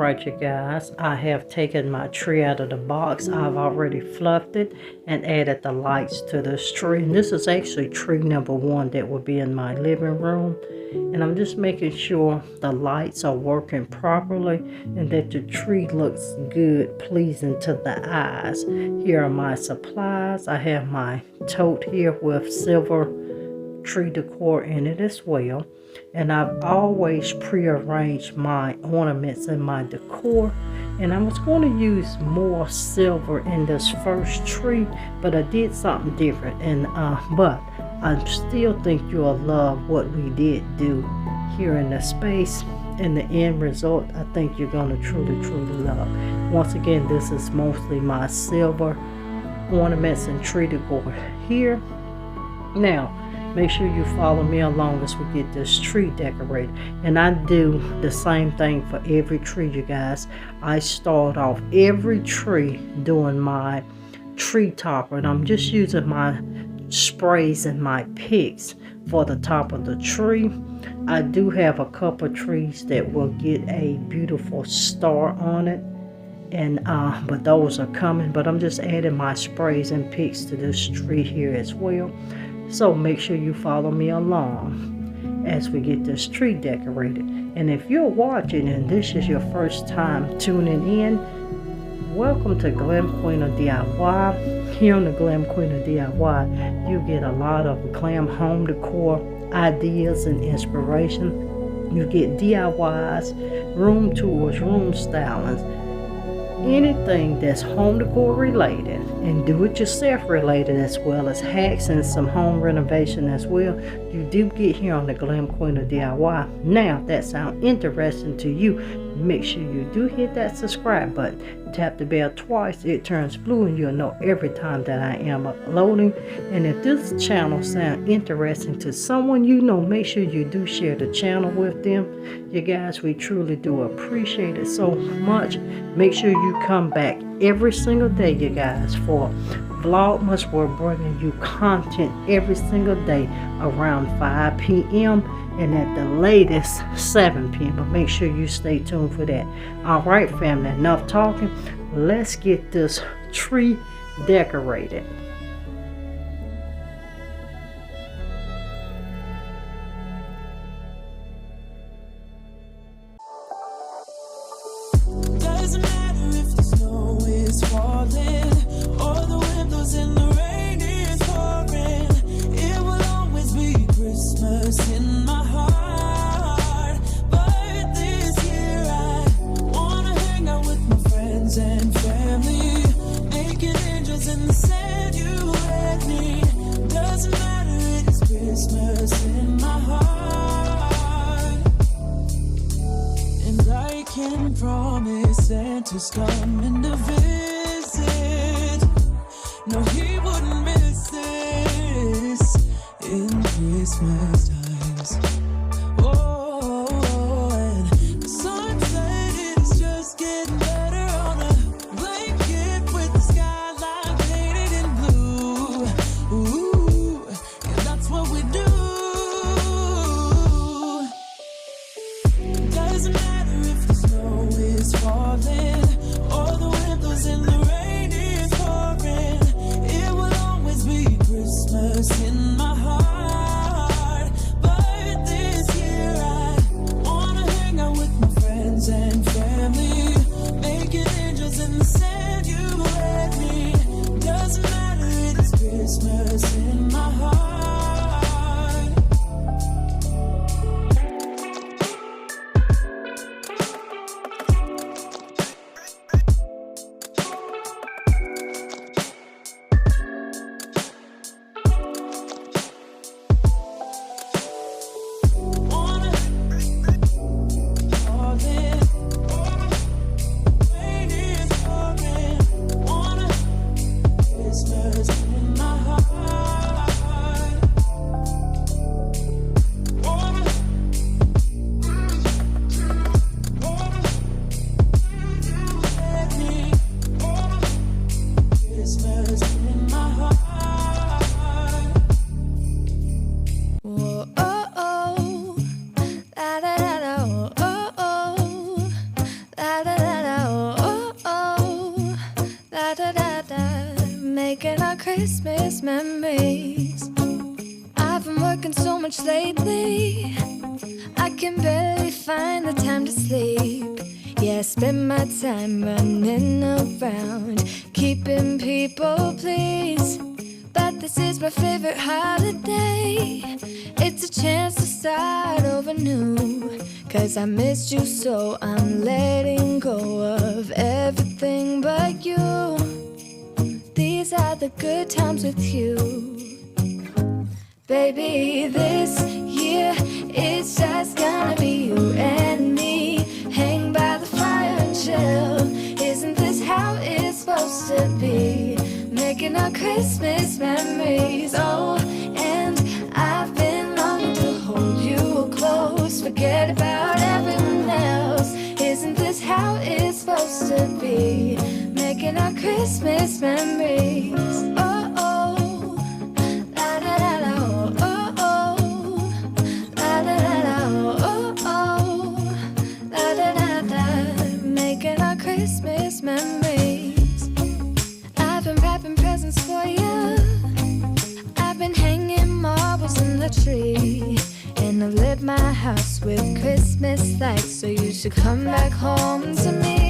Alright you guys, I have taken my tree out of the box. I've already fluffed it and added the lights to this tree. And this is actually tree number 1 that will be in my living room. And I'm just making sure the lights are working properly and that the tree looks good, pleasing to the eyes. Here are my supplies. I have my tote here with silver tree decor in it as well. And I've always prearranged my ornaments and my decor. And I was going to use more silver in this first tree, but I did something different. And but I still think you'll love what we did do here in the space. And the end result, I think you're going to truly love. Once again, this is mostly my silver ornaments and tree decor here. Now, make sure you follow me along as we get this tree decorated. And I do the same thing for every tree, you guys. I start off every tree doing my tree topper. And I'm just using my sprays and my picks for the top of the tree. I do have a couple trees that will get a beautiful star on it. And but those are coming. But I'm just adding my sprays and picks to this tree here as well. So make sure you follow me along as we get this tree decorated. And if you're watching and this is your first time tuning in, welcome to Glam Queen of DIY. Here on the Glam Queen of DIY, you get a lot of glam home decor ideas and inspiration. You get DIYs, room tours, room stylings, anything that's home decor related and do-it-yourself related, as well as hacks and some home renovation as well. You do get here on the Glam Queen of DIY. Now, if that sounds interesting to you, make sure you do hit that subscribe button. Tap the bell twice, it turns blue, and you'll know every time that I am uploading. And if this channel sounds interesting to someone you know, make sure you do share the channel with them. You guys, we truly do appreciate it so much. Make sure you come back every single day, you guys, for VLOGMAS. We're bringing you content every single day around 5 p.m. and at the latest 7 p.m. But make sure you stay tuned for that. All right, family, enough talking. Let's get this tree decorated. Doesn't matter if the snow is falling or the windows in the rain is pouring. It will always be Christmas in my heart. But this year I wanna hang out with my friends and family, making angels in the sand, you and me. Doesn't matter, it's Christmas in my heart. And I can promise Santa's coming to visit. No, he wouldn't miss this in Christmas times. Oh, and the sunset is just getting better on a blanket with the skyline painted in blue. Ooh, and that's what we do. Doesn't matter if the snow is falling or the windows in the rain is pouring. It will always be Christmas in my heart. But this working so much lately, I can barely find the time to sleep. Yeah, I spend my time running around, keeping people pleased. But this is my favorite holiday. It's a chance to start over new. 'Cause I missed you, so I'm letting go of everything but you. These are the good times with you. Baby, this year it's just gonna be you and me. Hang by the fire and chill. Isn't this how it's supposed to be? Making our Christmas memories. Oh, and I've been longing to hold you close. Forget about everyone else. Isn't this how it's supposed to be? Making our Christmas memories. Oh, oh, la da da da, oh, oh, la da da da, oh, oh, la da da da. Making our Christmas memories. I've been wrapping presents for you. I've been hanging marbles in the tree. And I've lit my house with Christmas lights. So you should come back home to me.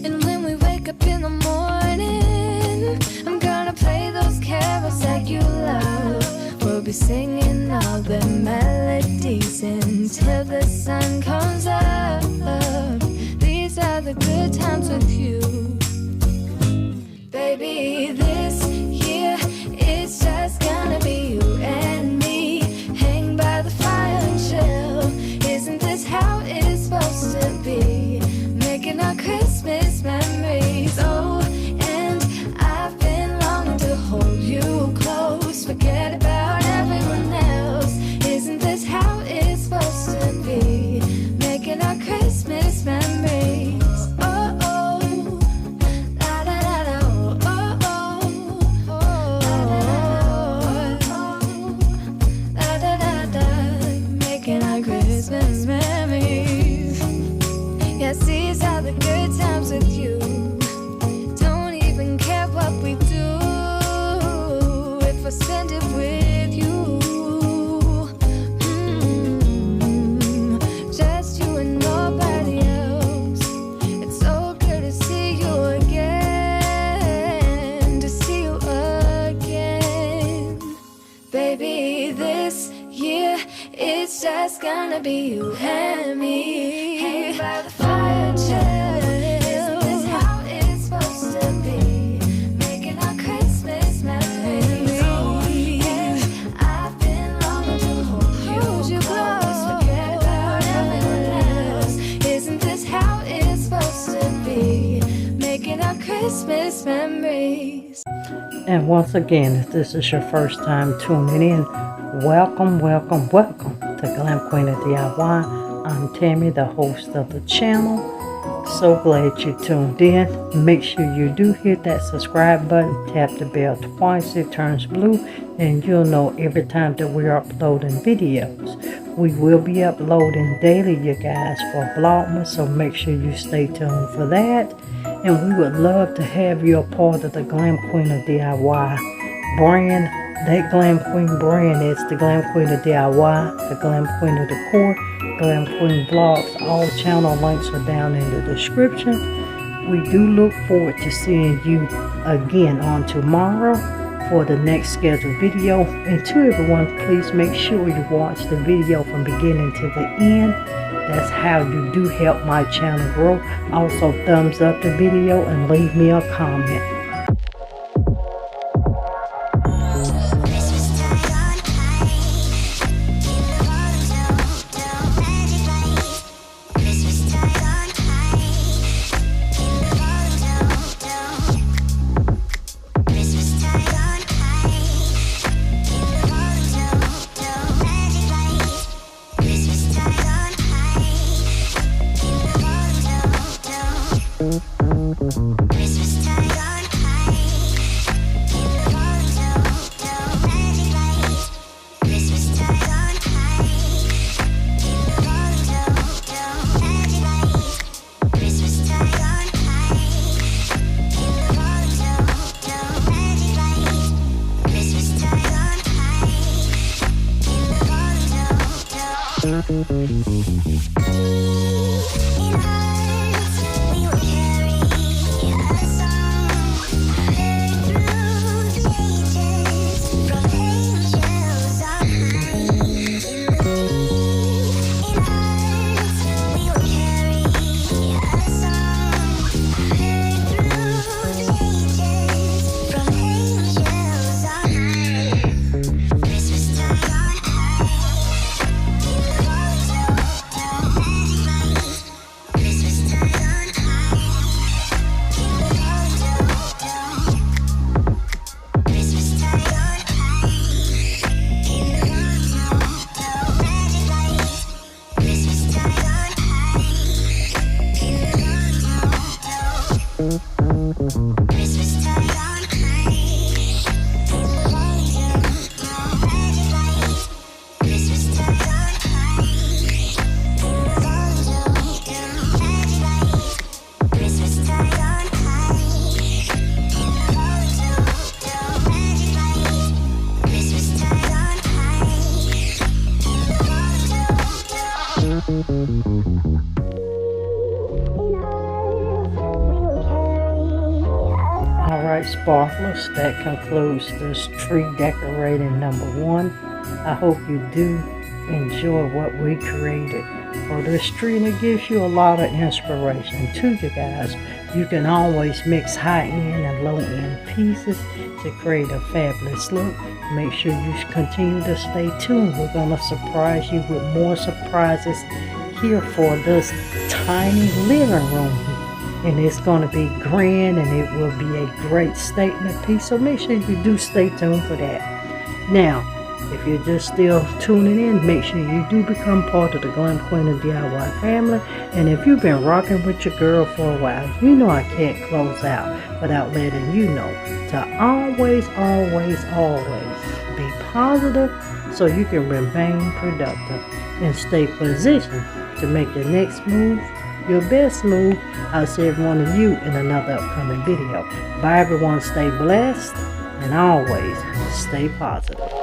And when we wake up in the morning, I'm gonna play those carols that you love. We'll be singing all the melodies until the sun comes up. These are the good times with you. Baby, this year it's just gonna be you and me. Hang by the fire and chill. Isn't this how it's supposed to be? Making our Christmas memories. Oh, and I've been longing to hold you close. Forget about everyone else. Isn't this how it's supposed to be? Making our Christmas memories. Oh, oh, la da da da, oh, oh, oh, la da da da. Making our Christmas memories. Yes, these are the good times with you. Don't even care what we do if I spend it with you. Just you and nobody else. It's so good to see you again. To see you again. Baby, this year it's just gonna be you and me. Hang by the fire and chill. Isn't this how it's supposed to be? Making our Christmas memories. Oh, yeah. I've been longing to hold you close. Forget about everyone else. Isn't this how it's supposed to be? Making our Christmas memories. And once again, if this is your first time tuning in, welcome, welcome, welcome to Glam Queen of DIY. I'm Tammy, the host of the channel. So glad you tuned in. Make sure you do hit that subscribe button, tap the bell twice, it turns blue, and you'll know every time that we're uploading videos. We will be uploading daily, you guys, for VLOGMAS, so make sure you stay tuned for that. And we would love to have you a part of the Glam Queen of DIY brand. That Glam Queen brand is the Glam Queen of DIY, the Glam Queen of Decor, Glam Queen Vlogs. All channel links are down in the description. We do look forward to seeing you again on tomorrow for the next scheduled video. And to everyone, please make sure you watch the video from beginning to the end. That's how you do help my channel grow. Also, thumbs up the video and leave me a comment. Christmas time on Alright, sparklers, that concludes this tree decorating number 1. I hope you do enjoy what we created for this tree, and it gives you a lot of inspiration too, you guys. You can always mix high-end and low-end pieces to create a fabulous look. Make sure you continue to stay tuned. We're going to surprise you with more surprises here for this tiny living room. And it's going to be grand, and it will be a great statement piece. So make sure you do stay tuned for that. Now, if you're just still tuning in, make sure you do become part of the Glam Queen of DIY family. And if you've been rocking with your girl for a while, you know I can't close out without letting you know to always, always, always be positive so you can remain productive and stay positioned to make your next move your best move. I'll see every one of you in another upcoming video. Bye everyone, stay blessed and always stay positive.